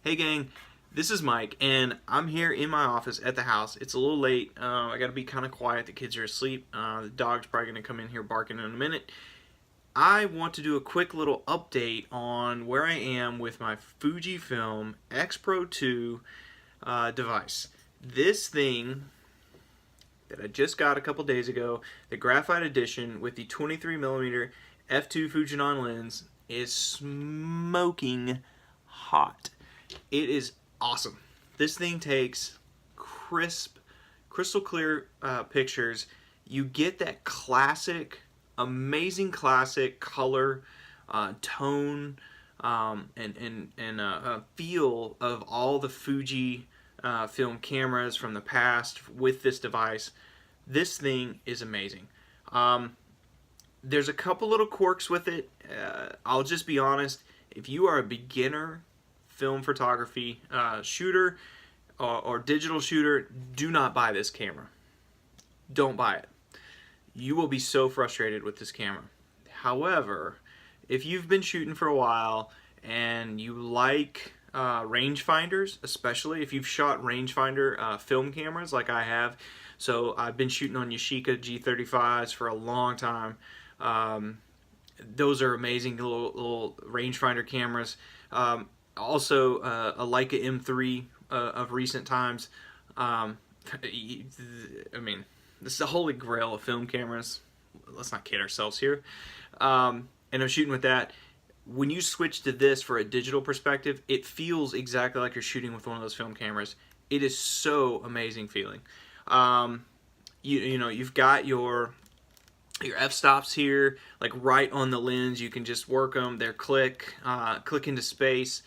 Hey gang, this is Mike, and I'm here in my office at the house. It's a little late. I gotta be kind of quiet. The kids are asleep. The dog's probably gonna come in here barking in a minute. I want to do a quick little update on where I am with my Fujifilm XPro 2 device. This thing that I just got a couple days ago, the graphite edition with the 23mm f2 Fujinon lens, is smoking hot. It is awesome. This thing takes crisp, crystal clear pictures. You get that classic, amazing classic color, tone, and feel of all the Fuji film cameras from the past with this device. This thing is amazing. There's a couple little quirks with it. I'll just be honest. If you are a beginner film photography shooter or digital shooter, do not buy this camera. Don't buy it. You will be so frustrated with this camera. However, if you've been shooting for a while and you like rangefinders, especially if you've shot rangefinder film cameras like I have, so I've been shooting on Yashica G35s for a long time. Those are amazing little rangefinder cameras. Also, a Leica M3 of recent times. I mean, this is the holy grail of film cameras. Let's not kid ourselves here. And I'm shooting with that. When you switch to this for a digital perspective, it feels exactly like you're shooting with one of those film cameras. It is so amazing feeling. You know, you've got your f-stops here, like right on the lens. You can just work them. They're click into space.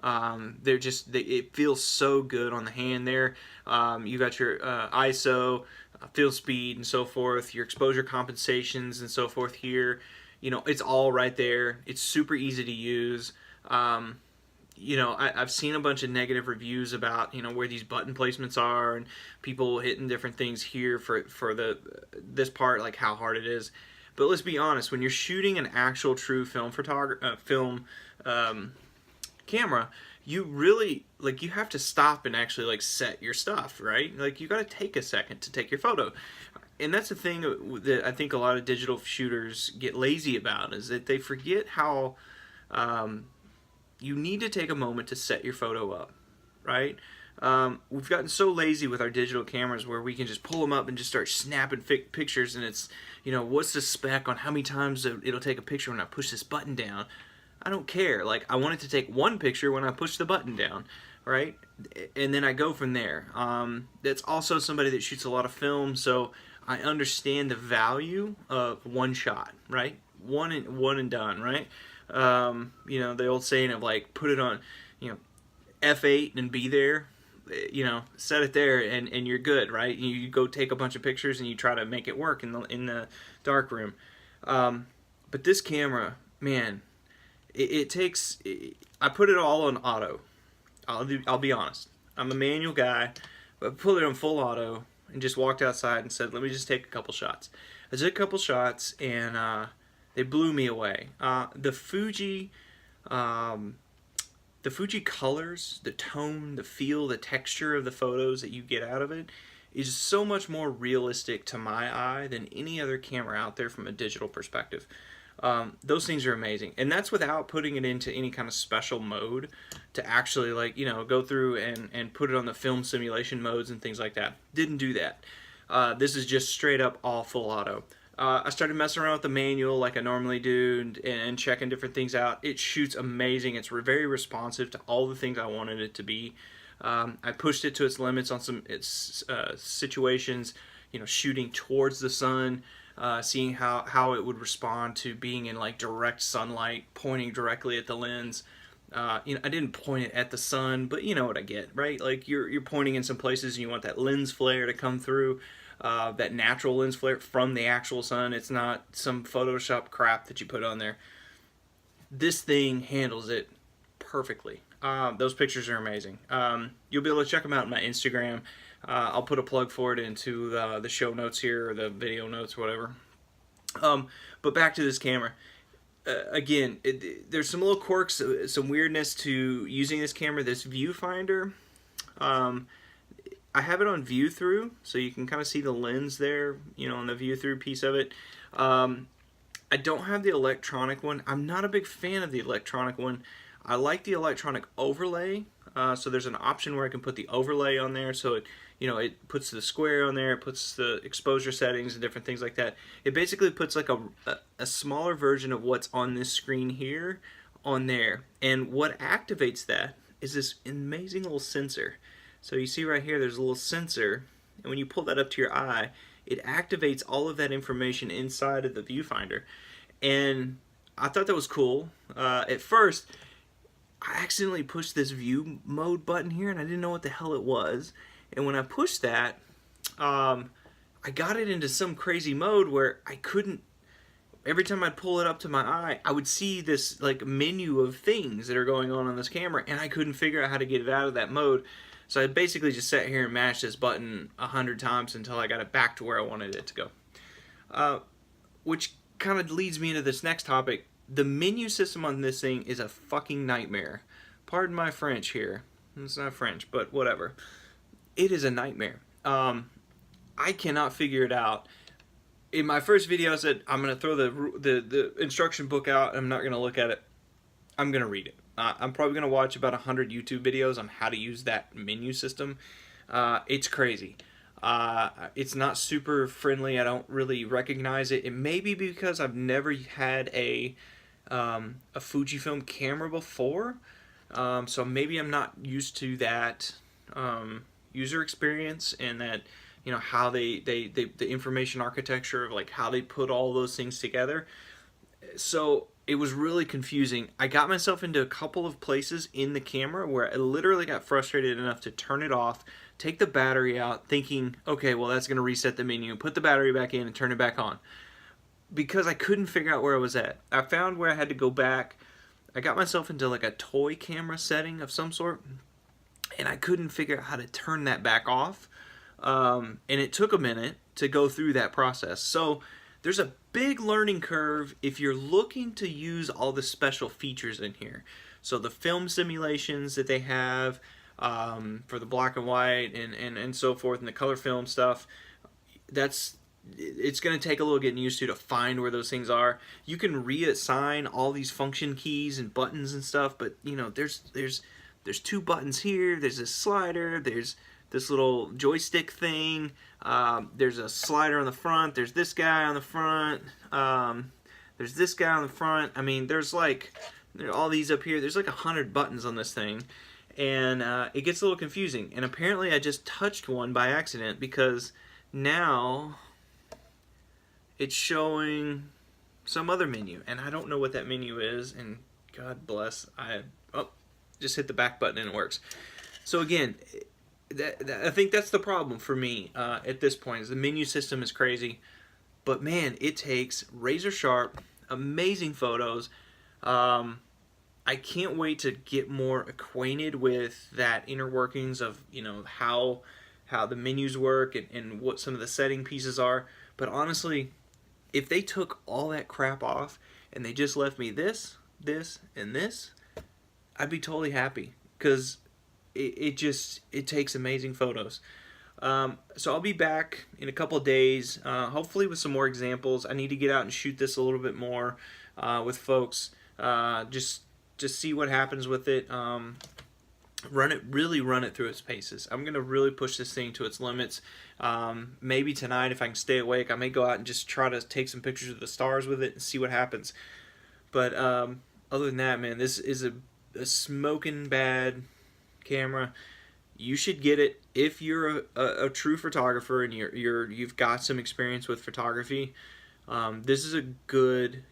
It feels so good on the hand there. You got your ISO, field speed, and so forth. Your exposure compensations and so forth here. You know, it's all right there. It's super easy to use. You know, I've seen a bunch of negative reviews about, you know, where these button placements are and people hitting different things here for this part, like how hard it is. But let's be honest, when you're shooting an actual true film camera, you really, like, you have to stop and actually, like, set your stuff, right? Like, you got to take a second to take your photo. And that's the thing that I think a lot of digital shooters get lazy about, is that they forget how you need to take a moment to set your photo up, right? We've gotten so lazy with our digital cameras where we can just pull them up and just start snapping pictures, and it's, you know, what's the spec on how many times it'll take a picture when I push this button down? I don't care. Like, I want it to take one picture when I push the button down, right? And then I go from there. That's also somebody that shoots a lot of film, so I understand the value of one shot, right? One and done, right? You know, the old saying of, like, put it on, you know, F8 and be there. You know, set it there and you're good, right? You go take a bunch of pictures and you try to make it work in the dark room. But this camera, man, it takes. I put it all on auto. I'll be honest. I'm a manual guy, but I put it on full auto and just walked outside and said, "Let me just take a couple shots." I took a couple shots and they blew me away. The Fuji colors, the tone, the feel, the texture of the photos that you get out of it is so much more realistic to my eye than any other camera out there from a digital perspective. Those things are amazing, and that's without putting it into any kind of special mode to actually, like, you know, go through and put it on the film simulation modes and things like that. Didn't do that. This is just straight up all full auto. I started messing around with the manual like I normally do and checking different things out. It shoots amazing. It's very responsive to all the things I wanted it to be. I pushed it to its limits on some situations, you know, shooting towards the sun, seeing how it would respond to being in, like, direct sunlight, pointing directly at the lens. You know, I didn't point it at the sun, but you know what I get, right? Like, you're pointing in some places and you want that lens flare to come through. That natural lens flare from the actual sun. It's not some Photoshop crap that you put on there. This thing handles it perfectly. Those pictures are amazing. You'll be able to check them out on my Instagram. I'll put a plug for it into the show notes here, or the video notes, or whatever. But back to this camera. again, there's some little quirks, some weirdness to using this camera. This viewfinder, I have it on view through, so you can kind of see the lens there, you know, on the view through piece of it. I don't have the electronic one. I'm not a big fan of the electronic one. I like the electronic overlay. So there's an option where I can put the overlay on there, so it, you know, it puts the square on there, it puts the exposure settings and different things like that. It basically puts like a smaller version of what's on this screen here on there. And what activates that is this amazing little sensor. So you see right here, there's a little sensor, and when you pull that up to your eye, it activates all of that information inside of the viewfinder. And I thought that was cool. At first, I accidentally pushed this view mode button here, and I didn't know what the hell it was. And when I pushed that, I got it into some crazy mode where I couldn't, every time I'd pull it up to my eye, I would see this like menu of things that are going on this camera, and I couldn't figure out how to get it out of that mode. So I basically just sat here and mashed this button 100 times until I got it back to where I wanted it to go. Which kind of leads me into this next topic. The menu system on this thing is a fucking nightmare. Pardon my French here. It's not French, but whatever. It is a nightmare. I cannot figure it out. In my first video, I said I'm going to throw the instruction book out. I'm not going to look at it. I'm going to read it. I'm probably going to watch about 100 YouTube videos on how to use that menu system. It's crazy. It's not super friendly. I don't really recognize it. It may be because I've never had a Fujifilm camera before. So maybe I'm not used to that user experience, and that, you know, how the information architecture of like how they put all those things together. So it was really confusing. I got myself into a couple of places in the camera where I literally got frustrated enough to turn it off, take the battery out, thinking, okay, well, that's going to reset the menu, put the battery back in and turn it back on, because I couldn't figure out where I was at. I found where I had to go back. I got myself into like a toy camera setting of some sort, and I couldn't figure out how to turn that back off. And it took a minute to go through that process. So there's a big learning curve if you're looking to use all the special features in here. So the film simulations that they have for the black and white and so forth, and the color film stuff, it's going to take a little getting used to find where those things are. You can reassign all these function keys and buttons and stuff, but you know, there's two buttons here, there's a slider, there's this little joystick thing, there's a slider on the front, there's this guy on the front, there's this guy on the front. I mean, there's like all these up here. There's like 100 buttons on this thing, and it gets a little confusing. And apparently I just touched one by accident, because now it's showing some other menu, and I don't know what that menu is, and God bless, just hit the back button and it works. So again, I think that's the problem for me at this point, is the menu system is crazy. But man, it takes razor sharp, amazing photos. I can't wait to get more acquainted with that inner workings of, you know, how the menus work and what some of the setting pieces are. But honestly, if they took all that crap off and they just left me this, and this, I'd be totally happy, because it takes amazing photos. So I'll be back in a couple of days, hopefully with some more examples. I need to get out and shoot this a little bit more with folks, just see what happens with it. Really run it through its paces. I'm gonna really push this thing to its limits. Maybe tonight, if I can stay awake, I may go out and just try to take some pictures of the stars with it and see what happens. But other than that, man, this is a smoking bad camera. You should get it if you're a true photographer and you've got some experience with photography. This is a good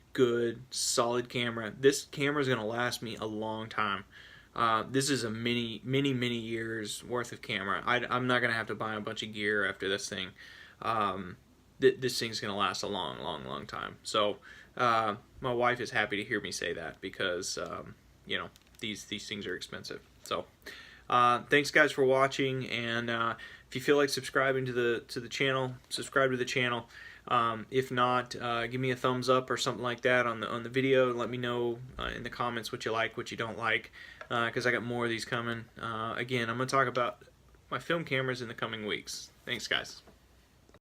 solid camera. This camera is gonna last me a long time. This is a many years worth of camera. I'm not gonna have to buy a bunch of gear after this thing. This thing's gonna last a long time. So my wife is happy to hear me say that, because you know, these things are expensive. So thanks guys for watching, and if you feel like subscribing to the channel, subscribe to the channel. If not, give me a thumbs up or something like that on the video, and let me know in the comments what you like, what you don't like, because I got more of these coming. Again, I'm going to talk about my film cameras in the coming weeks. Thanks, guys.